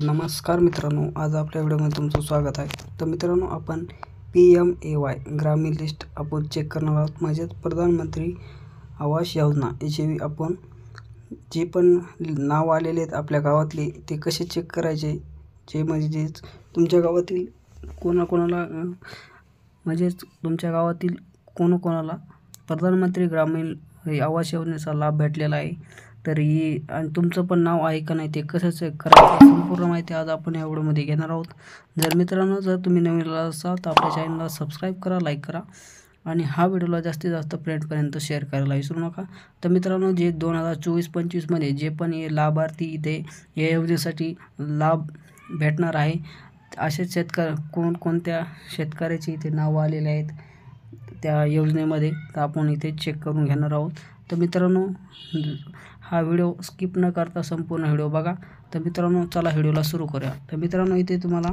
नमस्कार मित्रांनो, आज आपल्या व्हिडिओमध्ये तुमचं स्वागत आहे। तर मित्रांनो, आपण PMAY ग्रामीण लिस्ट आपण चेक करणार आहोत। म्हणजेच प्रधानमंत्री आवास योजना याची आपण जे पण नाव आलेले आहेत आपल्या गावातले ते कसे चेक करायचे, जे म्हणजेच तुमच्या गावातील कोणाकोणाला म्हणजेच तुमच्या गावातील कोणाकोणाला प्रधानमंत्री ग्रामीण आवास योजनेचा लाभ भेटलेला आहे, तर ही आणि तुमचं पण नाव आहे का नाही ते कसं चेक करायचं संपूर्ण माहिती आज आपण या व्हिडिओमध्ये घेणार आहोत। जर मित्रांनो जर तुम्ही नवीन असाल तर आपल्या चॅनलला सबस्क्राईब करा, लाईक करा आणि हा व्हिडिओला जास्तीत जास्त फ्रेंडपर्यंत शेअर करायला विसरू नका। तर मित्रांनो, जे 2024-25 मध्ये जे पण हे लाभार्थी इथे या योजनेसाठी लाभ भेटणार आहे असे कोणत्या शेतकऱ्याचे इथे नाव आलेले आहेत त्या योजनेमध्ये, तर आपण इथे चेक करून घेणार आहोत। तर मित्रांनो, हा व्हिडिओ स्किप न करता संपूर्ण व्हिडिओ बघा। तर मित्रांनो, चला व्हिडिओला सुरू करूया। तर मित्रांनो, इथे तुम्हाला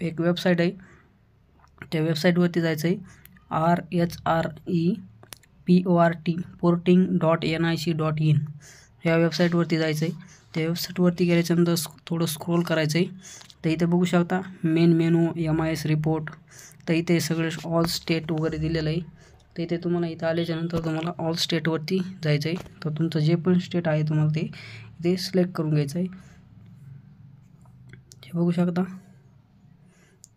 एक वेबसाईट आहे, त्या वेबसाईटवरती जायचं आहे RHREPORT.NIC.in ह्या वेबसाईटवरती जायचं आहे। त्या वेबसाईटवरती गेल्याच्यानंतर थोडं स्क्रोल करायचं आहे। तर इथे बघू शकता मेन मेनू MIS रिपोर्ट, तर इथे सगळे ऑल स्टेट वगैरे दिलेलं आहे। तर इथे तुम्हाला इथे आल्याच्यानंतर तुम्हाला ऑल स्टेटवरती जायचं आहे। तर तुमचं जे पण स्टेट आहे तुम्हाला ते इथे सिलेक्ट करून घ्यायचं आहे, हे बघू शकता।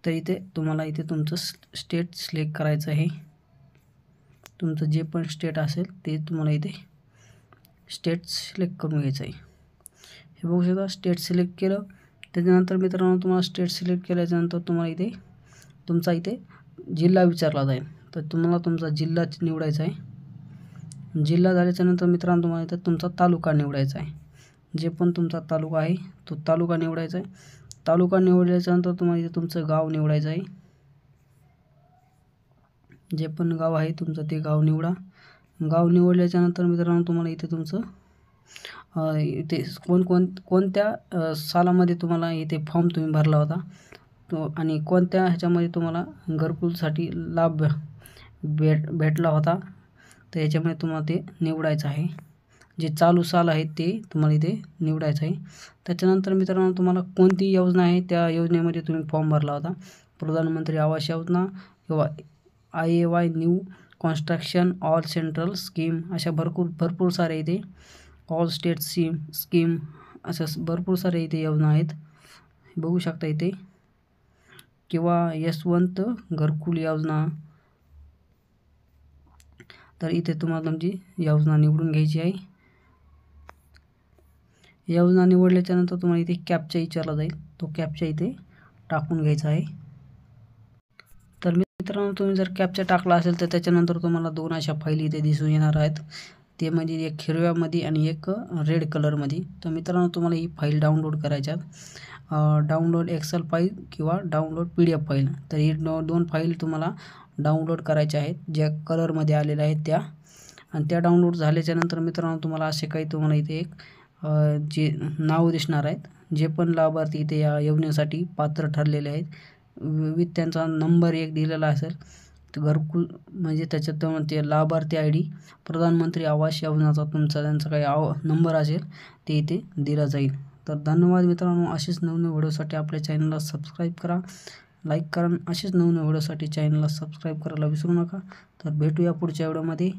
तर इथे तुम्हाला इथे तुमचं स्टेट सिलेक्ट करायचं आहे, तुमचं जे पण स्टेट असेल ते तुम्हाला इथे स्टेट सिलेक्ट करून घ्यायचं आहे, हे बघू शकता। स्टेट सिलेक्ट केलं त्याच्यानंतर मित्रांनो, तुम्हाला स्टेट सिलेक्ट केल्याच्यानंतर तुम्हाला इथे तुमचा इथे जिल्हा विचारला जाईल, तर तुम्हाला तुमचा जिल्हा निवडायचा आहे। जिल्हा झाल्याच्यानंतर मित्रांनो तुम्हाला इथे तुमचा तालुका निवडायचा आहे, जे पण तुमचा तालुका आहे तो तालुका निवडायचा आहे। तालुका निवडल्याच्यानंतर तुम्हाला इथे तुमचं गाव निवडायचं आहे, जे पण गाव आहे तुमचं ते गाव निवडा। गाव निवडल्याच्यानंतर मित्रांनो तुम्हाला इथे तुमचं इथे कोणत्या सालामध्ये तुम्हाला इथे फॉर्म तुम्ही भरला होता तो आणि कोणत्या ह्याच्यामध्ये तुम्हाला घरकुलसाठी लाभ भेटला होता, तर याच्यामध्ये तुम्हाला ते निवडायचं आहे। जे चालू साल आहे ते तुम्हाला इथे निवडायचं आहे। त्याच्यानंतर मित्रांनो, तुम्हाला कोणती योजना आहे त्या योजनेमध्ये तुम्ही फॉर्म भरला होता, प्रधानमंत्री आवास योजना किंवा IAY new construction all central scheme, अशा भरपूर सारे इथे ऑल स्टेट स्कीम अशा भरपूर सारे इथे योजना आहेत, बघू शकता इथे, किंवा यशवंत घरकुल योजना। तर इथे तुम्हाला तुमची योजना निवडून घ्यायची आहे। योजना निवडल्याच्यानंतर तुम्हाला इथे कॅप्चा विचारला जाईल, तो कॅप्चा इथे टाकून घ्यायचा आहे। तर मित्रांनो, तुम्ही जर कॅप्चा टाकला असेल तर त्याच्यानंतर तुम्हाला दोन अशा फाईल इथे दिसून येणार आहेत, ते म्हणजे एक हिरव्यामध्ये आणि एक रेड कलरमध्ये। तर मित्रांनो, तुम्हाला ही फाईल डाउनलोड करायच्यात, डाउनलोड एक्सेल फाईल किंवा डाउनलोड PDF फाईल। तर ही दोन फाईल तुम्हाला डाउनलोड करायच्या आहेत, ज्या कलरमध्ये आलेल्या आहेत त्या, आणि त्या डाउनलोड झाल्याच्यानंतर मित्रांनो तुम्हाला असे काही तुम्हाला इथे एक जे नाव दिसणार आहेत, जे पण लाभार्थी इथे या योजनेसाठी पात्र ठरलेले आहेत, विथ त्यांचा नंबर एक दिलेला असेल, तर घरकुल म्हणजे त्याच्यात ते लाभार्थी ID प्रधानमंत्री आवास योजनाचा त्यांचा काही नंबर असेल ते इथे दिला जाईल। तर धन्यवाद मित्रांनो, असेच नवनवीन व्हिडिओसाठी आपल्या चॅनलला सबस्क्राईब करा, लाईक करा, असेच नवनवीन व्हिडिओसाठी चॅनलला सबस्क्राईब करायला विसरू नका। तर भेटूया पुढच्या व्हिडिओमध्ये।